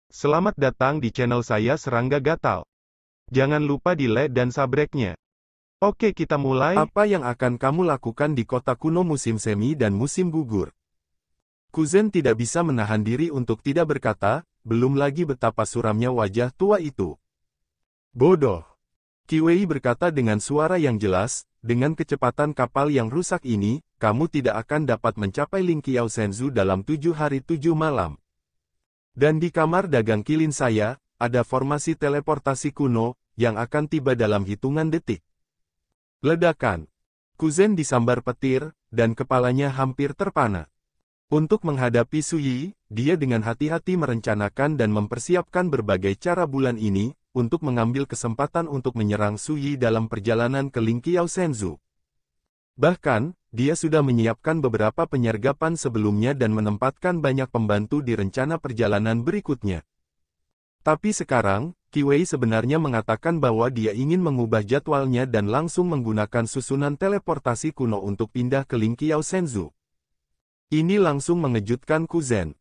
Selamat datang di channel saya Serangga Gatal. Jangan lupa di like dan subscribe-nya. Oke, kita mulai. Apa yang akan kamu lakukan di kota kuno musim semi dan musim gugur? Kuzen tidak bisa menahan diri untuk tidak berkata, belum lagi betapa suramnya wajah tua itu. Bodoh. Qi berkata dengan suara yang jelas, dengan kecepatan kapal yang rusak ini, kamu tidak akan dapat mencapai Lingqiao Shenzhou dalam 7 hari 7 malam. Dan di kamar dagang kilin saya, ada formasi teleportasi kuno, yang akan tiba dalam hitungan detik. Ledakan. Kuzen disambar petir, dan kepalanya hampir terpana. Untuk menghadapi Suyi, dia dengan hati-hati merencanakan dan mempersiapkan berbagai cara bulan ini, untuk mengambil kesempatan untuk menyerang Suyi dalam perjalanan ke Lingqiao Shenzhou. Bahkan, dia sudah menyiapkan beberapa penyergapan sebelumnya dan menempatkan banyak pembantu di rencana perjalanan berikutnya. Tapi sekarang, Qi sebenarnya mengatakan bahwa dia ingin mengubah jadwalnya dan langsung menggunakan susunan teleportasi kuno untuk pindah ke Lingqiao Shenzhou. Ini langsung mengejutkan Kuzen.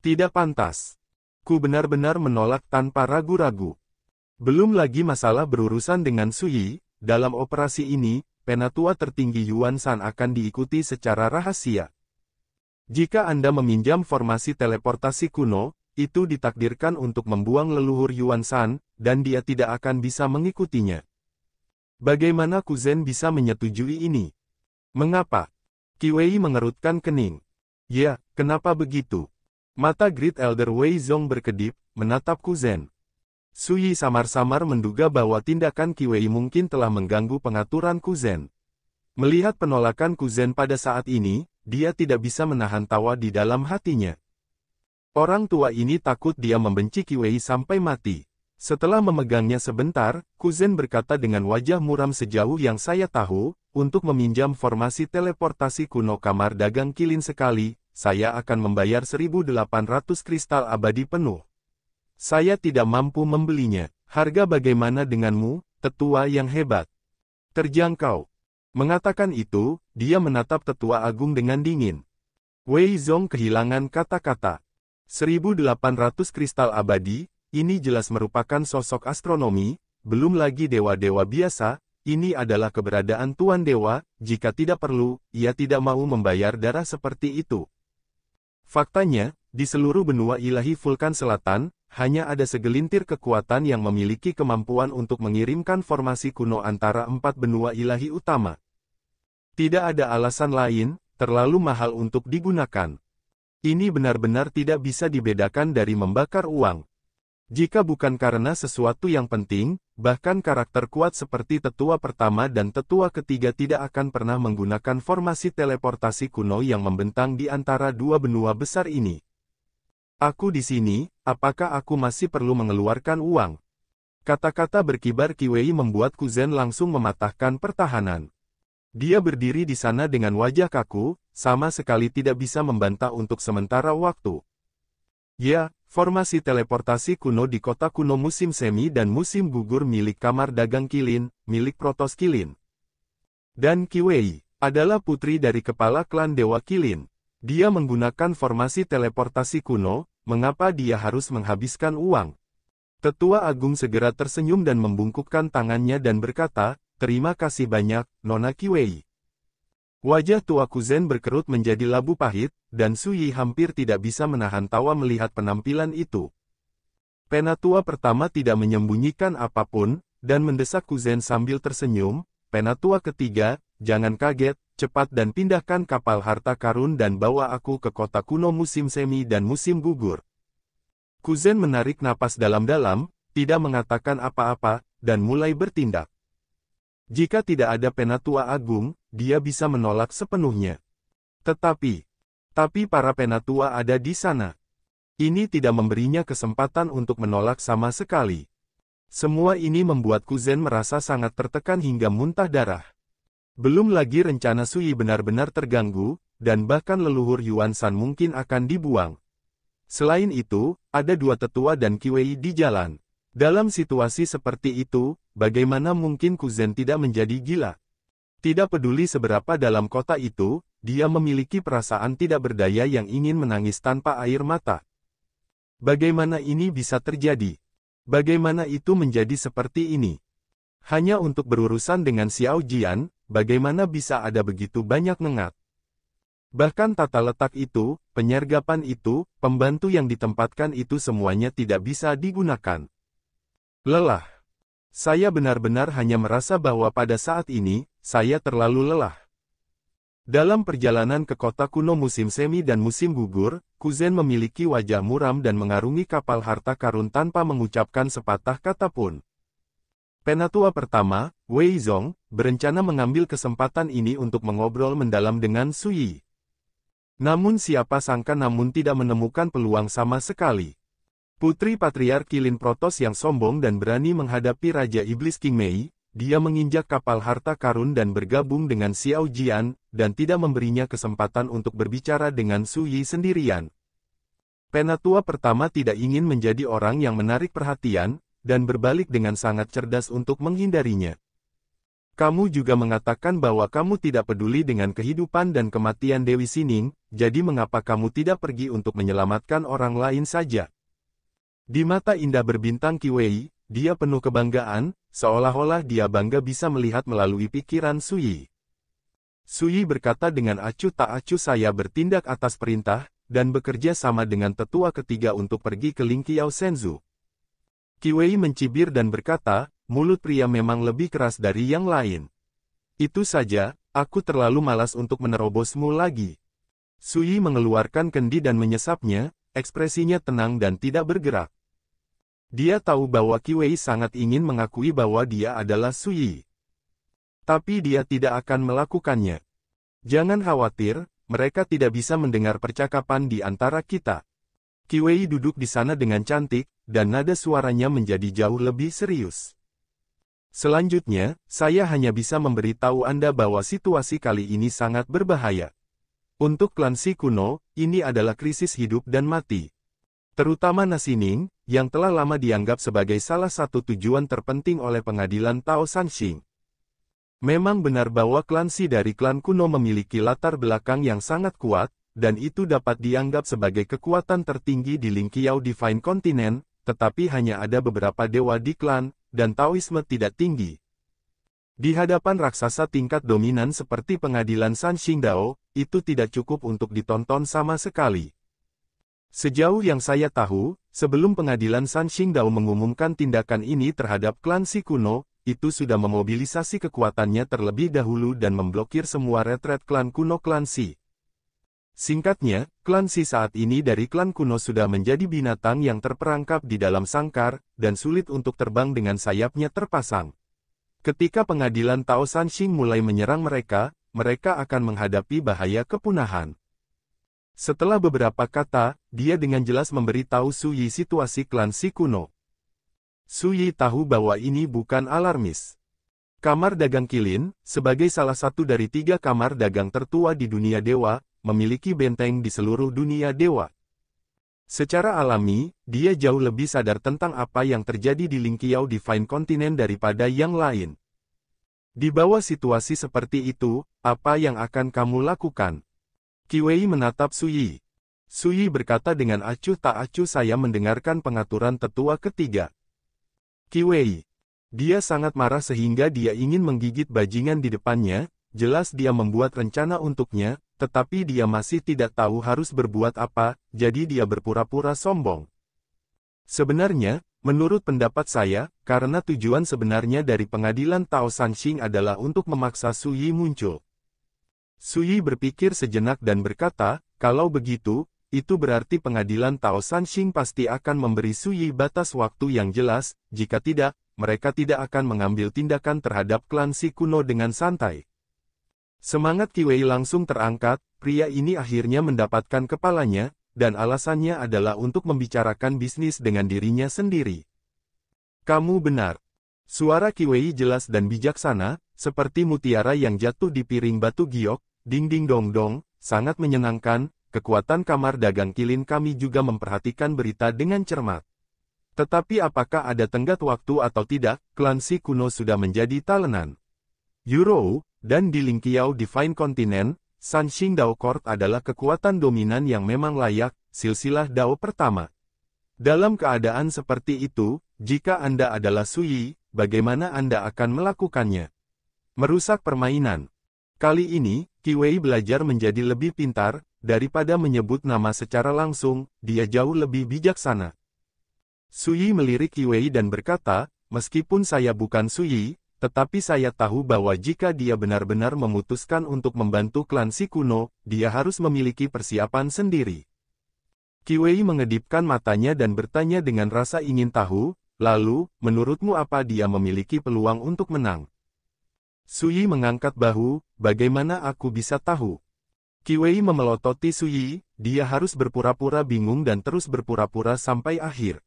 Tidak pantas. Ku benar-benar menolak tanpa ragu-ragu. Belum lagi masalah berurusan dengan Suyi, dalam operasi ini, penatua tertinggi Yuan Shan akan diikuti secara rahasia. Jika Anda meminjam formasi teleportasi kuno, itu ditakdirkan untuk membuang leluhur Yuan Shan, dan dia tidak akan bisa mengikutinya. Bagaimana Kuzen bisa menyetujui ini? Mengapa? Qi mengerutkan kening. Ya, kenapa begitu? Mata Great Elder Wei Zong berkedip, menatap Kuzen. Suyi samar-samar menduga bahwa tindakan Qi mungkin telah mengganggu pengaturan Kuzen. Melihat penolakan Kuzen pada saat ini, dia tidak bisa menahan tawa di dalam hatinya. Orang tua ini takut dia membenci Qi sampai mati. Setelah memegangnya sebentar, Kuzen berkata dengan wajah muram sejauh yang saya tahu, untuk meminjam formasi teleportasi kuno kamar dagang kilin sekali, saya akan membayar 1.800 kristal abadi penuh. Saya tidak mampu membelinya. Harga bagaimana denganmu, tetua yang hebat? Terjangkau. Mengatakan itu, dia menatap tetua agung dengan dingin. Wei Zong kehilangan kata-kata. 1.800 kristal abadi, ini jelas merupakan sosok astronomi, belum lagi dewa-dewa biasa, ini adalah keberadaan Tuan Dewa, jika tidak perlu, ia tidak mau membayar darah seperti itu. Faktanya, di seluruh benua ilahi Vulkan Selatan, hanya ada segelintir kekuatan yang memiliki kemampuan untuk mengirimkan formasi kuno antara 4 benua ilahi utama. Tidak ada alasan lain, terlalu mahal untuk digunakan. Ini benar-benar tidak bisa dibedakan dari membakar uang. Jika bukan karena sesuatu yang penting, bahkan karakter kuat seperti tetua pertama dan tetua ketiga tidak akan pernah menggunakan formasi teleportasi kuno yang membentang di antara dua benua besar ini. Aku di sini, apakah aku masih perlu mengeluarkan uang? Kata-kata berkibar Qi membuat Kuzen langsung mematahkan pertahanan. Dia berdiri di sana dengan wajah kaku, sama sekali tidak bisa membantah untuk sementara waktu. Ya, formasi teleportasi kuno di kota kuno musim semi dan musim gugur milik kamar dagang kilin, milik Protos Kilin. Dan Qi adalah putri dari kepala klan Dewa Kilin. Dia menggunakan formasi teleportasi kuno, mengapa dia harus menghabiskan uang? Tetua Agung segera tersenyum dan membungkukkan tangannya dan berkata, terima kasih banyak, Nona Qi. Wajah tua Kuzen berkerut menjadi labu pahit, dan Suyi hampir tidak bisa menahan tawa melihat penampilan itu. Penatua pertama tidak menyembunyikan apapun, dan mendesak Kuzen sambil tersenyum. Penatua ketiga, jangan kaget, cepat dan pindahkan kapal harta karun dan bawa aku ke kota kuno musim semi dan musim gugur. Kuzen menarik napas dalam-dalam, tidak mengatakan apa-apa, dan mulai bertindak. Jika tidak ada penatua agung, dia bisa menolak sepenuhnya. Tetapi para penatua ada di sana. Ini tidak memberinya kesempatan untuk menolak sama sekali. Semua ini membuat Kuzen merasa sangat tertekan hingga muntah darah. Belum lagi rencana Suyi benar-benar terganggu, dan bahkan leluhur Yuan Shan mungkin akan dibuang. Selain itu, ada dua tetua dan Qi di jalan. Dalam situasi seperti itu, bagaimana mungkin Kuzen tidak menjadi gila? Tidak peduli seberapa dalam kota itu, dia memiliki perasaan tidak berdaya yang ingin menangis tanpa air mata. Bagaimana ini bisa terjadi? Bagaimana itu menjadi seperti ini? Hanya untuk berurusan dengan Xiao Jian, bagaimana bisa ada begitu banyak nengat? Bahkan tata letak itu, penyergapan itu, pembantu yang ditempatkan itu semuanya tidak bisa digunakan. Lelah. Saya benar-benar hanya merasa bahwa pada saat ini, saya terlalu lelah. Dalam perjalanan ke kota kuno musim semi dan musim gugur, Kuzen memiliki wajah muram dan mengarungi kapal harta karun tanpa mengucapkan sepatah kata pun. Penatua pertama, Wei Zong, berencana mengambil kesempatan ini untuk mengobrol mendalam dengan Su Yi. Namun siapa sangka namun tidak menemukan peluang sama sekali. Putri Patriark Kilin Protos yang sombong dan berani menghadapi Raja Iblis King Mei, dia menginjak kapal harta karun dan bergabung dengan Xiao Jian, dan tidak memberinya kesempatan untuk berbicara dengan Su Yi sendirian. Penatua pertama tidak ingin menjadi orang yang menarik perhatian, dan berbalik dengan sangat cerdas untuk menghindarinya. Kamu juga mengatakan bahwa kamu tidak peduli dengan kehidupan dan kematian Dewi Sining, jadi mengapa kamu tidak pergi untuk menyelamatkan orang lain saja? Di mata indah berbintang Qi Wei, dia penuh kebanggaan, seolah-olah dia bangga bisa melihat melalui pikiran Su Yi. Su Yi berkata dengan acuh tak acuh, saya bertindak atas perintah, dan bekerja sama dengan tetua ketiga untuk pergi ke Ling Qiao Senzu. Qi Wei mencibir dan berkata, mulut pria memang lebih keras dari yang lain. Itu saja, aku terlalu malas untuk menerobosmu lagi. Su Yi mengeluarkan kendi dan menyesapnya, ekspresinya tenang dan tidak bergerak. Dia tahu bahwa Qi Wei sangat ingin mengakui bahwa dia adalah Su Yi. Tapi dia tidak akan melakukannya. Jangan khawatir, mereka tidak bisa mendengar percakapan di antara kita. Qi Wei duduk di sana dengan cantik, dan nada suaranya menjadi jauh lebih serius. Selanjutnya, saya hanya bisa memberitahu Anda bahwa situasi kali ini sangat berbahaya. Untuk klan Si kuno, ini adalah krisis hidup dan mati. Terutama Nasining, yang telah lama dianggap sebagai salah satu tujuan terpenting oleh pengadilan Tao Sanxing. Memang benar bahwa klan Si dari klan kuno memiliki latar belakang yang sangat kuat, dan itu dapat dianggap sebagai kekuatan tertinggi di Ling Qiao Divine Continent, tetapi hanya ada beberapa dewa di klan, dan Taoisme tidak tinggi. Di hadapan raksasa tingkat dominan seperti pengadilan Sanxing Dao, itu tidak cukup untuk ditonton sama sekali. Sejauh yang saya tahu, sebelum pengadilan Sanxing Dao mengumumkan tindakan ini terhadap klan Si kuno, itu sudah memobilisasi kekuatannya terlebih dahulu dan memblokir semua retret klan kuno klan Si. Singkatnya, klan Si saat ini dari klan kuno sudah menjadi binatang yang terperangkap di dalam sangkar, dan sulit untuk terbang dengan sayapnya terpasang. Ketika pengadilan Tao Sanxing mulai menyerang mereka, mereka akan menghadapi bahaya kepunahan. Setelah beberapa kata, dia dengan jelas memberitahu Su Yi situasi klan Si kuno. Su Yi tahu bahwa ini bukan alarmis. Kamar Dagang Kilin, sebagai salah satu dari 3 kamar dagang tertua di dunia dewa, memiliki benteng di seluruh dunia dewa. Secara alami, dia jauh lebih sadar tentang apa yang terjadi di Ling Qiao Divine Continent daripada yang lain. Di bawah situasi seperti itu, apa yang akan kamu lakukan? Qi Wei menatap Su Yi. Su Yi berkata dengan acuh tak acuh, saya mendengarkan pengaturan tetua ketiga. Qi Wei. Dia sangat marah sehingga dia ingin menggigit bajingan di depannya, jelas dia membuat rencana untuknya, tetapi dia masih tidak tahu harus berbuat apa, jadi dia berpura-pura sombong. Sebenarnya, menurut pendapat saya, karena tujuan sebenarnya dari pengadilan Tao Sanxing adalah untuk memaksa Su Yi muncul. Su Yi berpikir sejenak dan berkata, kalau begitu, itu berarti pengadilan Tao Sanxing pasti akan memberi Su Yi batas waktu yang jelas, jika tidak, mereka tidak akan mengambil tindakan terhadap klan Si kuno dengan santai. Semangat Qi Wei langsung terangkat, pria ini akhirnya mendapatkan kepalanya, dan alasannya adalah untuk membicarakan bisnis dengan dirinya sendiri. Kamu benar. Suara Qi Wei jelas dan bijaksana, seperti mutiara yang jatuh di piring batu giok, ding ding dong dong, sangat menyenangkan. Kekuatan kamar dagang Kilin kami juga memperhatikan berita dengan cermat. Tetapi apakah ada tenggat waktu atau tidak, klan Si kuno sudah menjadi talenan. Euro, dan di Ling Qiao Divine Continent, Sanxing Dao Court adalah kekuatan dominan yang memang layak, silsilah Dao pertama. Dalam keadaan seperti itu, jika Anda adalah Sui, bagaimana Anda akan melakukannya? Merusak permainan. Kali ini, Qi Wei belajar menjadi lebih pintar, daripada menyebut nama secara langsung, dia jauh lebih bijaksana. Sui melirik Qi Wei dan berkata, meskipun saya bukan Sui, tetapi saya tahu bahwa jika dia benar-benar memutuskan untuk membantu klan Si kuno, dia harus memiliki persiapan sendiri. Qi Wei mengedipkan matanya dan bertanya dengan rasa ingin tahu, lalu, menurutmu apa dia memiliki peluang untuk menang? Sui mengangkat bahu, bagaimana aku bisa tahu? Qi Wei memelototi Sui, dia harus berpura-pura bingung dan terus berpura-pura sampai akhir.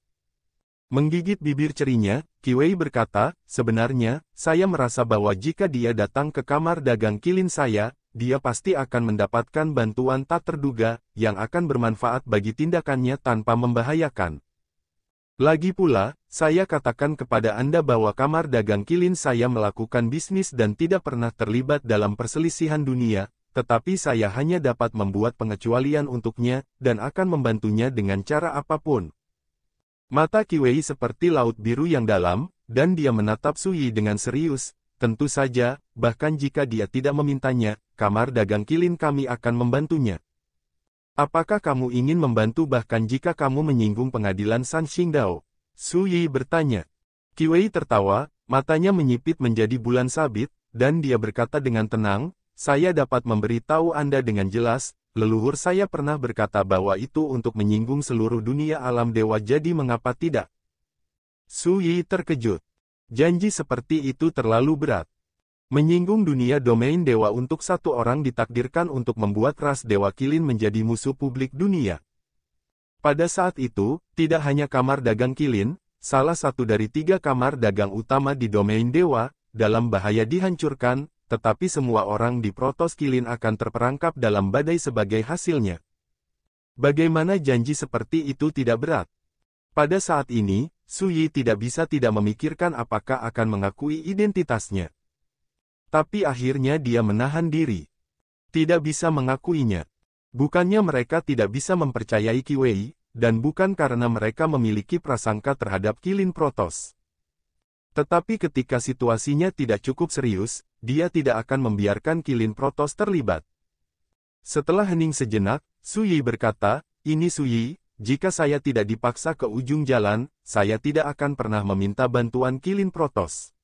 Menggigit bibir cerinya, Qi Wei berkata, sebenarnya, saya merasa bahwa jika dia datang ke kamar dagang kilin saya, dia pasti akan mendapatkan bantuan tak terduga, yang akan bermanfaat bagi tindakannya tanpa membahayakan. Lagi pula, saya katakan kepada Anda bahwa kamar dagang kilin saya melakukan bisnis dan tidak pernah terlibat dalam perselisihan dunia, tetapi saya hanya dapat membuat pengecualian untuknya, dan akan membantunya dengan cara apapun. Mata Qi Wei seperti laut biru yang dalam, dan dia menatap Sui dengan serius. Tentu saja, bahkan jika dia tidak memintanya, kamar dagang kilin kami akan membantunya. Apakah kamu ingin membantu bahkan jika kamu menyinggung pengadilan San Xingdao? Sui bertanya. Qi Wei tertawa, matanya menyipit menjadi bulan sabit, dan dia berkata dengan tenang, saya dapat memberitahu Anda dengan jelas, leluhur saya pernah berkata bahwa itu untuk menyinggung seluruh dunia alam dewa, jadi mengapa tidak? Sui terkejut. Janji seperti itu terlalu berat. Menyinggung dunia domain dewa untuk satu orang ditakdirkan untuk membuat ras dewa kilin menjadi musuh publik dunia. Pada saat itu, tidak hanya kamar dagang kilin, salah satu dari 3 kamar dagang utama di domain dewa, dalam bahaya dihancurkan, tetapi semua orang di Protos Kilin akan terperangkap dalam badai sebagai hasilnya. Bagaimana janji seperti itu tidak berat? Pada saat ini, Sui tidak bisa tidak memikirkan apakah akan mengakui identitasnya. Tapi akhirnya dia menahan diri. Tidak bisa mengakuinya. Bukannya mereka tidak bisa mempercayai Qi Wei, dan bukan karena mereka memiliki prasangka terhadap Kilin Protos. Tetapi ketika situasinya tidak cukup serius, dia tidak akan membiarkan Kilin Protos terlibat. Setelah hening sejenak, Sui berkata, ini Sui, jika saya tidak dipaksa ke ujung jalan, saya tidak akan pernah meminta bantuan Kilin Protos.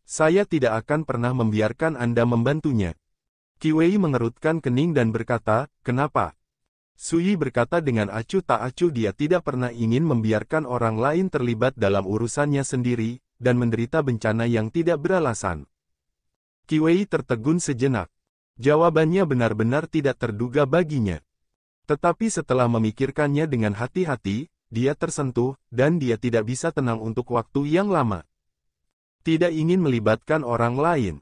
Saya tidak akan pernah membiarkan Anda membantunya. Qi Wei mengerutkan kening dan berkata, kenapa? Sui berkata dengan acuh tak acuh dia tidak pernah ingin membiarkan orang lain terlibat dalam urusannya sendiri, dan menderita bencana yang tidak beralasan. Qi Wei tertegun sejenak. Jawabannya benar-benar tidak terduga baginya. Tetapi setelah memikirkannya dengan hati-hati, dia tersentuh, dan dia tidak bisa tenang untuk waktu yang lama. Tidak ingin melibatkan orang lain.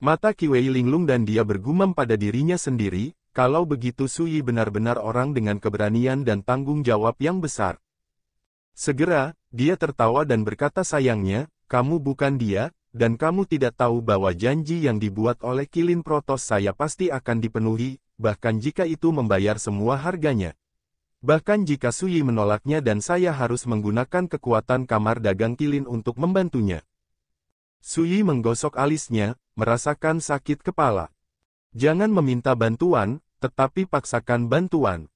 Mata Qi Wei linglung dan dia bergumam pada dirinya sendiri, kalau begitu Sui benar-benar orang dengan keberanian dan tanggung jawab yang besar. Segera, dia tertawa dan berkata sayangnya, kamu bukan dia, dan kamu tidak tahu bahwa janji yang dibuat oleh Kilin Protos saya pasti akan dipenuhi, bahkan jika itu membayar semua harganya. Bahkan jika Sui menolaknya dan saya harus menggunakan kekuatan kamar dagang Kilin untuk membantunya. Sui menggosok alisnya, merasakan sakit kepala. Jangan meminta bantuan, tetapi paksakan bantuan.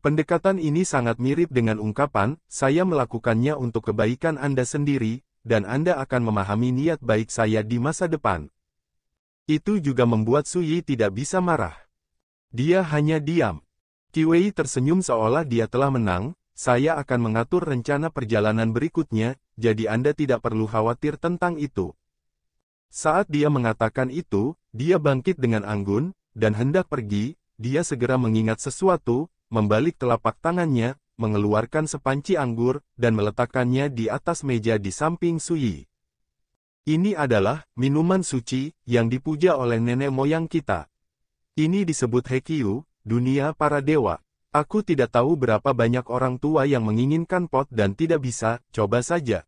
Pendekatan ini sangat mirip dengan ungkapan, saya melakukannya untuk kebaikan Anda sendiri, dan Anda akan memahami niat baik saya di masa depan. Itu juga membuat Sui tidak bisa marah. Dia hanya diam. Qi Wei tersenyum seolah dia telah menang, saya akan mengatur rencana perjalanan berikutnya, jadi Anda tidak perlu khawatir tentang itu. Saat dia mengatakan itu, dia bangkit dengan anggun, dan hendak pergi, dia segera mengingat sesuatu, membalik telapak tangannya, mengeluarkan sepanci anggur, dan meletakkannya di atas meja di samping Sui. Ini adalah minuman suci, yang dipuja oleh nenek moyang kita. Ini disebut Hekyu, dunia para dewa. Aku tidak tahu berapa banyak orang tua yang menginginkan pot dan tidak bisa, coba saja.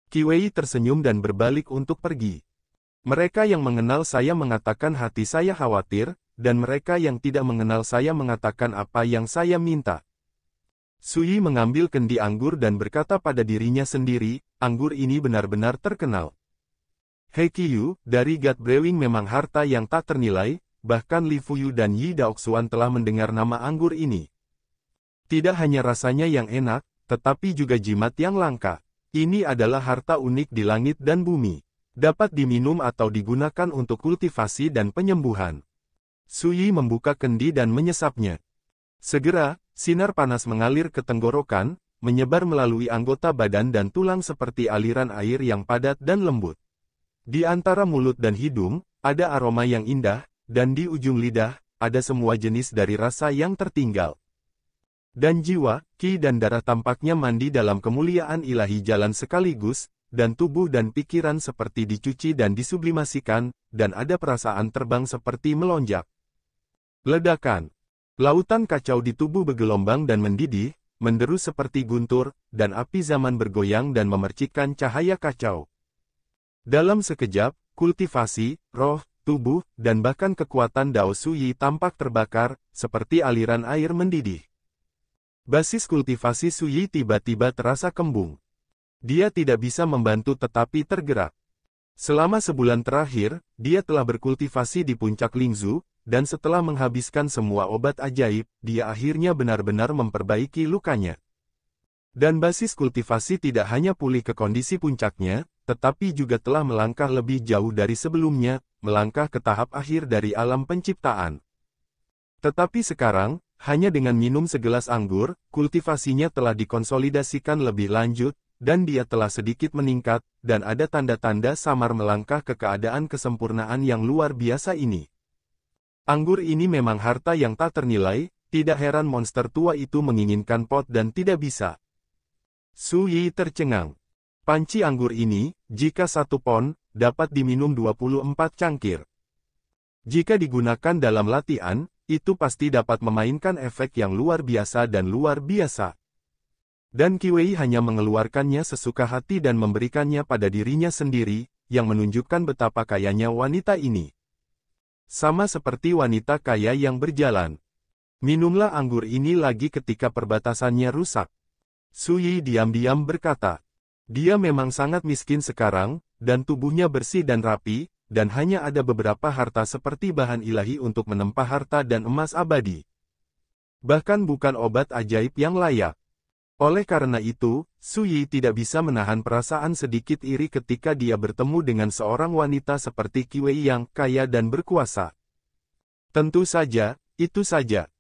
Qi Wei tersenyum dan berbalik untuk pergi. Mereka yang mengenal saya mengatakan hati saya khawatir, dan mereka yang tidak mengenal saya mengatakan apa yang saya minta. Sui mengambil kendi anggur dan berkata pada dirinya sendiri, anggur ini benar-benar terkenal. Hekiyu, dari God Brewing memang harta yang tak ternilai, bahkan Li Fuyu dan Yi Daoxuan telah mendengar nama anggur ini. Tidak hanya rasanya yang enak, tetapi juga jimat yang langka. Ini adalah harta unik di langit dan bumi. Dapat diminum atau digunakan untuk kultivasi dan penyembuhan. Sui membuka kendi dan menyesapnya. Segera, sinar panas mengalir ke tenggorokan, menyebar melalui anggota badan dan tulang seperti aliran air yang padat dan lembut. Di antara mulut dan hidung, ada aroma yang indah, dan di ujung lidah, ada semua jenis dari rasa yang tertinggal. Dan jiwa, ki dan darah tampaknya mandi dalam kemuliaan ilahi jalan sekaligus, dan tubuh dan pikiran seperti dicuci dan disublimasikan, dan ada perasaan terbang seperti melonjak. Ledakan. Lautan kacau di tubuh bergelombang dan mendidih, menderu seperti guntur, dan api zaman bergoyang dan memercikkan cahaya kacau. Dalam sekejap, kultivasi, roh, tubuh, dan bahkan kekuatan Dao Suyi tampak terbakar, seperti aliran air mendidih. Basis kultivasi Suyi tiba-tiba terasa kembung. Dia tidak bisa membantu tetapi tergerak. Selama sebulan terakhir, dia telah berkultivasi di puncak Lingzhu, dan setelah menghabiskan semua obat ajaib, dia akhirnya benar-benar memperbaiki lukanya. Dan basis kultivasi tidak hanya pulih ke kondisi puncaknya, tetapi juga telah melangkah lebih jauh dari sebelumnya, melangkah ke tahap akhir dari alam penciptaan. Tetapi sekarang, hanya dengan minum segelas anggur, kultivasinya telah dikonsolidasikan lebih lanjut, dan dia telah sedikit meningkat, dan ada tanda-tanda samar melangkah ke keadaan kesempurnaan yang luar biasa ini. Anggur ini memang harta yang tak ternilai, tidak heran monster tua itu menginginkan pot dan tidak bisa. Su Yi tercengang. Panci anggur ini, jika 1 pon, dapat diminum 24 cangkir. Jika digunakan dalam latihan, itu pasti dapat memainkan efek yang luar biasa dan luar biasa. Dan Qi Wei hanya mengeluarkannya sesuka hati dan memberikannya pada dirinya sendiri, yang menunjukkan betapa kayanya wanita ini. Sama seperti wanita kaya yang berjalan. Minumlah anggur ini lagi ketika perbatasannya rusak. Su Yi diam-diam berkata. Dia memang sangat miskin sekarang, dan tubuhnya bersih dan rapi, dan hanya ada beberapa harta seperti bahan ilahi untuk menempa harta dan emas abadi. Bahkan bukan obat ajaib yang layak. Oleh karena itu, Su Yi tidak bisa menahan perasaan sedikit iri ketika dia bertemu dengan seorang wanita seperti Qi Wei yang kaya dan berkuasa. Tentu saja, itu saja.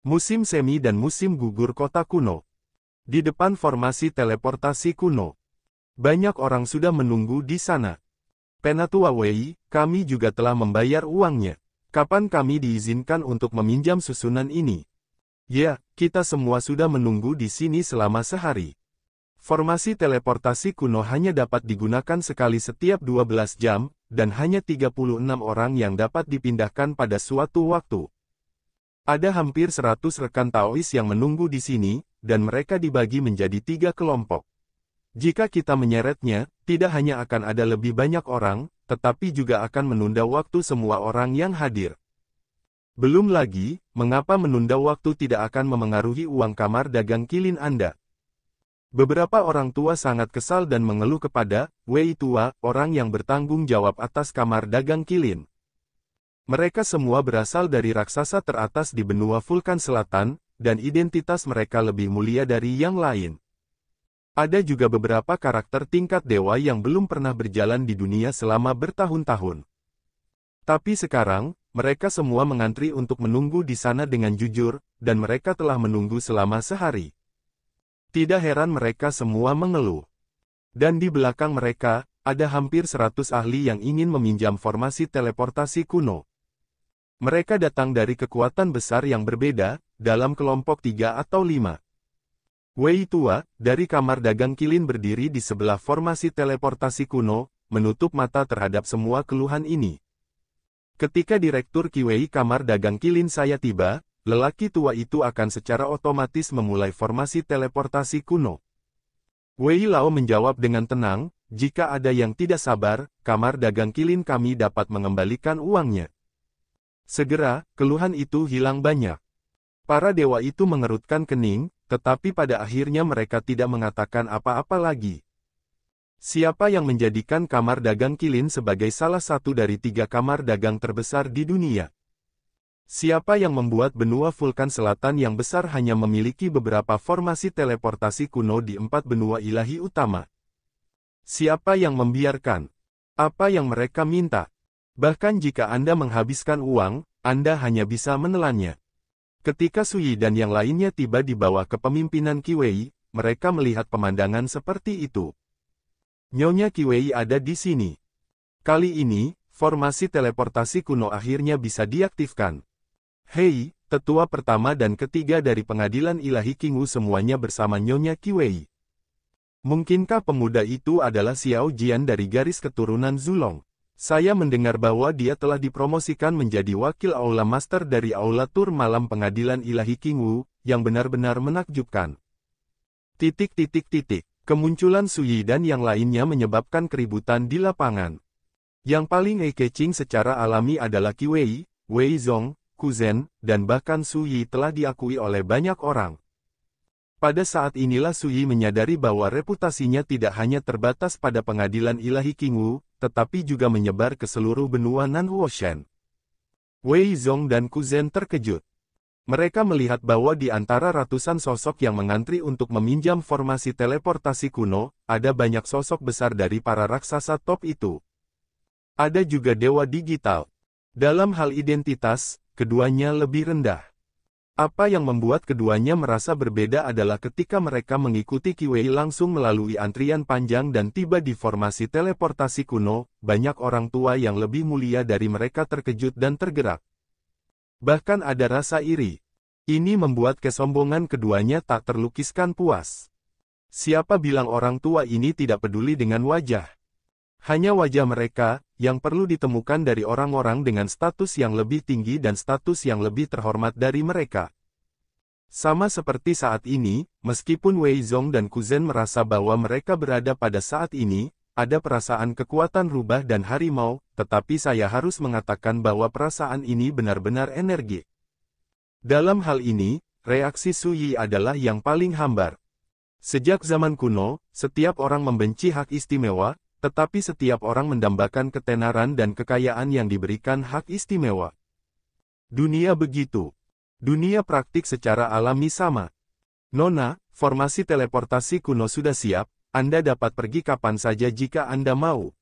Musim semi dan musim gugur kota kuno. Di depan formasi teleportasi kuno. Banyak orang sudah menunggu di sana. Penatua Wei, kami juga telah membayar uangnya. Kapan kami diizinkan untuk meminjam susunan ini? Ya, kita semua sudah menunggu di sini selama sehari. Formasi teleportasi kuno hanya dapat digunakan sekali setiap 12 jam, dan hanya 36 orang yang dapat dipindahkan pada suatu waktu. Ada hampir 100 rekan Taois yang menunggu di sini, dan mereka dibagi menjadi 3 kelompok. Jika kita menyeretnya, tidak hanya akan ada lebih banyak orang, tetapi juga akan menunda waktu semua orang yang hadir. Belum lagi, mengapa menunda waktu tidak akan memengaruhi uang kamar dagang kilin Anda. Beberapa orang tua sangat kesal dan mengeluh kepada Wei tua, orang yang bertanggung jawab atas kamar dagang kilin. Mereka semua berasal dari raksasa teratas di benua Vulkan Selatan, dan identitas mereka lebih mulia dari yang lain. Ada juga beberapa karakter tingkat dewa yang belum pernah berjalan di dunia selama bertahun-tahun. Tapi sekarang, mereka semua mengantri untuk menunggu di sana dengan jujur, dan mereka telah menunggu selama sehari. Tidak heran mereka semua mengeluh. Dan di belakang mereka, ada hampir 100 ahli yang ingin meminjam formasi teleportasi kuno. Mereka datang dari kekuatan besar yang berbeda, dalam kelompok 3 atau 5. Wei tua, dari kamar dagang kilin berdiri di sebelah formasi teleportasi kuno, menutup mata terhadap semua keluhan ini. Ketika Direktur Qi Wei kamar dagang kilin saya tiba, lelaki tua itu akan secara otomatis memulai formasi teleportasi kuno. Wei Lao menjawab dengan tenang, jika ada yang tidak sabar, kamar dagang kilin kami dapat mengembalikan uangnya. Segera, keluhan itu hilang banyak. Para dewa itu mengerutkan kening, tetapi pada akhirnya mereka tidak mengatakan apa-apa lagi. Siapa yang menjadikan kamar dagang Qilin sebagai salah satu dari 3 kamar dagang terbesar di dunia? Siapa yang membuat benua Vulkan Selatan yang besar hanya memiliki beberapa formasi teleportasi kuno di 4 benua ilahi utama? Siapa yang membiarkan? Apa yang mereka minta? Bahkan jika Anda menghabiskan uang, Anda hanya bisa menelannya. Ketika Sui dan yang lainnya tiba di bawah kepemimpinan Qi Wei, mereka melihat pemandangan seperti itu. Nyonya Qi Wei ada di sini. Kali ini, formasi teleportasi kuno akhirnya bisa diaktifkan. Hei, tetua pertama dan ketiga dari pengadilan ilahi Qingwu semuanya bersama Nyonya Qi Wei. Mungkinkah pemuda itu adalah Xiao Jian dari garis keturunan Zulong? Saya mendengar bahwa dia telah dipromosikan menjadi wakil Aula Master dari Aula Tur Malam Pengadilan Ilahi Qingwu, yang benar-benar menakjubkan. Kemunculan Sui dan yang lainnya menyebabkan keributan di lapangan. Yang paling eye-catching secara alami adalah Qi Wei, Wei Zong, Ku Zhen, dan bahkan Sui telah diakui oleh banyak orang. Pada saat inilah Sui menyadari bahwa reputasinya tidak hanya terbatas pada pengadilan ilahi Qingwu, tetapi juga menyebar ke seluruh benua Nanhuoshan. Wei Zong dan Ku Zhen terkejut. Mereka melihat bahwa di antara ratusan sosok yang mengantri untuk meminjam formasi teleportasi kuno, ada banyak sosok besar dari para raksasa top itu. Ada juga dewa digital. Dalam hal identitas, keduanya lebih rendah. Apa yang membuat keduanya merasa berbeda adalah ketika mereka mengikuti Qi Wei langsung melalui antrian panjang dan tiba di formasi teleportasi kuno, banyak orang tua yang lebih mulia dari mereka terkejut dan tergerak. Bahkan ada rasa iri. Ini membuat kesombongan keduanya tak terlukiskan puas. Siapa bilang orang tua ini tidak peduli dengan wajah? Hanya wajah mereka, yang perlu ditemukan dari orang-orang dengan status yang lebih tinggi dan status yang lebih terhormat dari mereka. Sama seperti saat ini, meskipun Wei Zong dan Ku Zhen merasa bahwa mereka berada pada saat ini, ada perasaan kekuatan rubah dan harimau, tetapi saya harus mengatakan bahwa perasaan ini benar-benar energi. Dalam hal ini, reaksi Sui adalah yang paling hambar. Sejak zaman kuno, setiap orang membenci hak istimewa, tetapi setiap orang mendambakan ketenaran dan kekayaan yang diberikan hak istimewa. Dunia begitu. Dunia praktik secara alami sama. Nona, formasi teleportasi kuno sudah siap, Anda dapat pergi kapan saja jika Anda mau.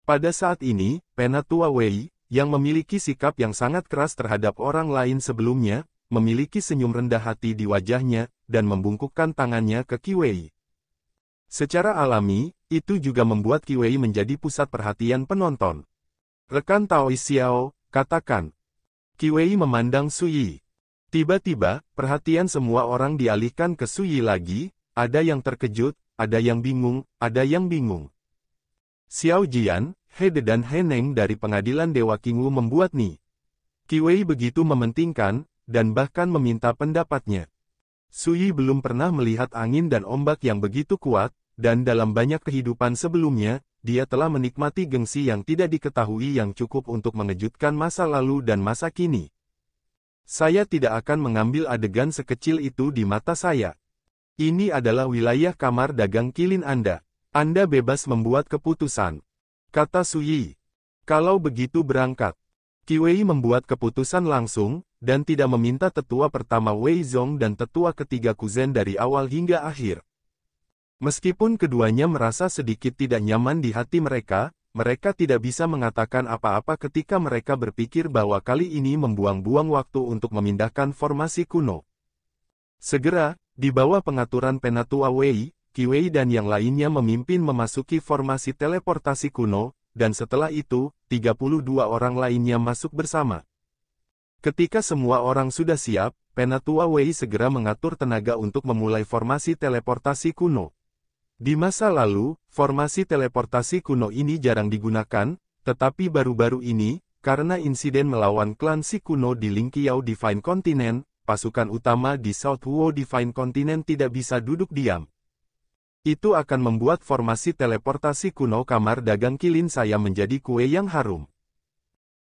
Pada saat ini, Penatua Wei, yang memiliki sikap yang sangat keras terhadap orang lain sebelumnya, memiliki senyum rendah hati di wajahnya, dan membungkukkan tangannya ke Qi Wei. Secara alami, itu juga membuat Qi Wei menjadi pusat perhatian penonton. Rekan Taois Xiao, katakan. Qi Wei memandang Sui. Tiba-tiba, perhatian semua orang dialihkan ke Sui lagi, ada yang terkejut, ada yang bingung, ada yang bingung. Xiao Jian, Hede dan Heneng dari pengadilan Dewa Qingwu membuat Ni. Qi Wei begitu mementingkan, dan bahkan meminta pendapatnya. Sui belum pernah melihat angin dan ombak yang begitu kuat, dan dalam banyak kehidupan sebelumnya, dia telah menikmati gengsi yang tidak diketahui yang cukup untuk mengejutkan masa lalu dan masa kini. Saya tidak akan mengambil adegan sekecil itu di mata saya. Ini adalah wilayah kamar dagang Qilin Anda. Anda bebas membuat keputusan. Kata Sui. Kalau begitu berangkat. Qi Wei membuat keputusan langsung, dan tidak meminta tetua pertama Wei Zong dan tetua ketiga Ku Zhen dari awal hingga akhir. Meskipun keduanya merasa sedikit tidak nyaman di hati mereka, mereka tidak bisa mengatakan apa-apa ketika mereka berpikir bahwa kali ini membuang-buang waktu untuk memindahkan formasi kuno. Segera, di bawah pengaturan Penatua Wei, Qi Wei dan yang lainnya memimpin memasuki formasi teleportasi kuno, dan setelah itu, 32 orang lainnya masuk bersama. Ketika semua orang sudah siap, Penatua Wei segera mengatur tenaga untuk memulai formasi teleportasi kuno. Di masa lalu, formasi teleportasi kuno ini jarang digunakan, tetapi baru-baru ini, karena insiden melawan klan Si kuno di Lingqiao Divine Continent, pasukan utama di South Huo Divine Continent tidak bisa duduk diam. Itu akan membuat formasi teleportasi kuno kamar dagang Qilin saya menjadi kue yang harum.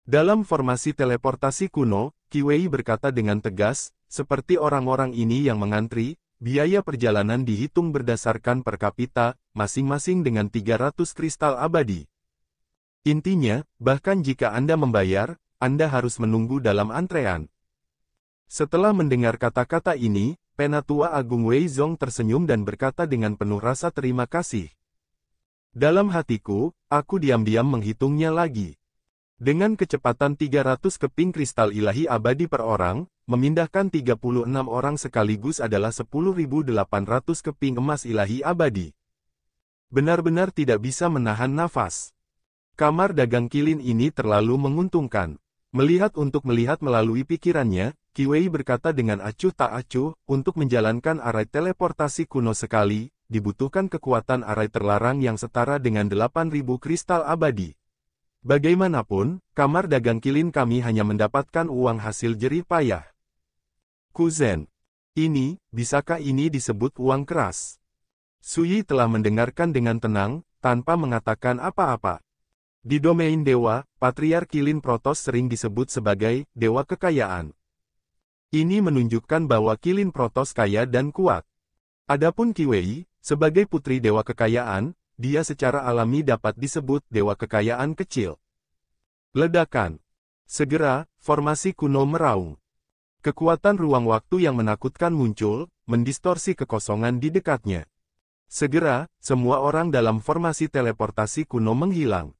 Dalam formasi teleportasi kuno, Qi Wei berkata dengan tegas, seperti orang-orang ini yang mengantri, Biaya perjalanan dihitung berdasarkan per kapita, masing-masing dengan 300 kristal abadi. Intinya, bahkan jika Anda membayar, Anda harus menunggu dalam antrean. Setelah mendengar kata-kata ini, Penatua Agung Wei Zong tersenyum dan berkata dengan penuh rasa terima kasih. Dalam hatiku, aku diam-diam menghitungnya lagi. Dengan kecepatan 300 keping kristal ilahi abadi per orang, memindahkan 36 orang sekaligus adalah 10.800 keping emas ilahi abadi. Benar-benar tidak bisa menahan nafas. Kamar dagang kilin ini terlalu menguntungkan. Melihat melalui pikirannya, Qi Wei berkata dengan acuh tak acuh, untuk menjalankan arai teleportasi kuno sekali, dibutuhkan kekuatan arai terlarang yang setara dengan 8.000 kristal abadi. Bagaimanapun, kamar dagang kilin kami hanya mendapatkan uang hasil jerih payah. Kuzen. Bisakah ini disebut uang keras? Suyi telah mendengarkan dengan tenang, tanpa mengatakan apa-apa. Di domain dewa, Patriark Kilin Protos sering disebut sebagai dewa kekayaan. Ini menunjukkan bahwa Kilin Protos kaya dan kuat. Adapun Qi Wei, sebagai putri dewa kekayaan, dia secara alami dapat disebut dewa kekayaan kecil. Ledakan. Segera, formasi kuno meraung. Kekuatan ruang waktu yang menakutkan muncul, mendistorsi kekosongan di dekatnya. Segera, semua orang dalam formasi teleportasi kuno menghilang.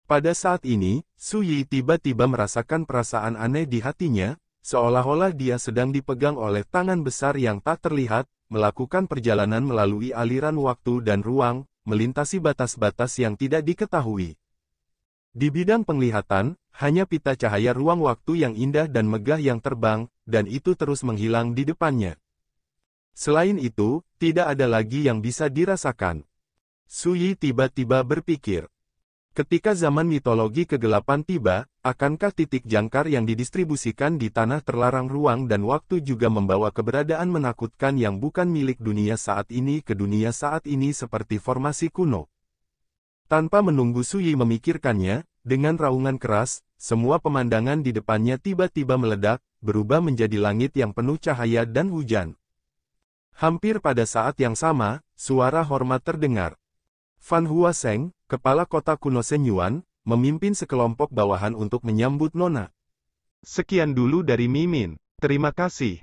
Pada saat ini, Su Yi tiba-tiba merasakan perasaan aneh di hatinya, seolah-olah dia sedang dipegang oleh tangan besar yang tak terlihat, melakukan perjalanan melalui aliran waktu dan ruang, melintasi batas-batas yang tidak diketahui. Di bidang penglihatan, hanya pita cahaya ruang waktu yang indah dan megah yang terbang, dan itu terus menghilang di depannya. Selain itu, tidak ada lagi yang bisa dirasakan. Su Yi tiba-tiba berpikir. Ketika zaman mitologi kegelapan tiba, akankah titik jangkar yang didistribusikan di tanah terlarang ruang dan waktu juga membawa keberadaan menakutkan yang bukan milik dunia saat ini ke dunia saat ini seperti formasi kuno? Tanpa menunggu Su Yi memikirkannya, dengan raungan keras, semua pemandangan di depannya tiba-tiba meledak, berubah menjadi langit yang penuh cahaya dan hujan. Hampir pada saat yang sama, suara hormat terdengar. Fan Huaseng, kepala kota kuno Shenyuan, memimpin sekelompok bawahan untuk menyambut Nona. Sekian dulu dari Mimin. Terima kasih.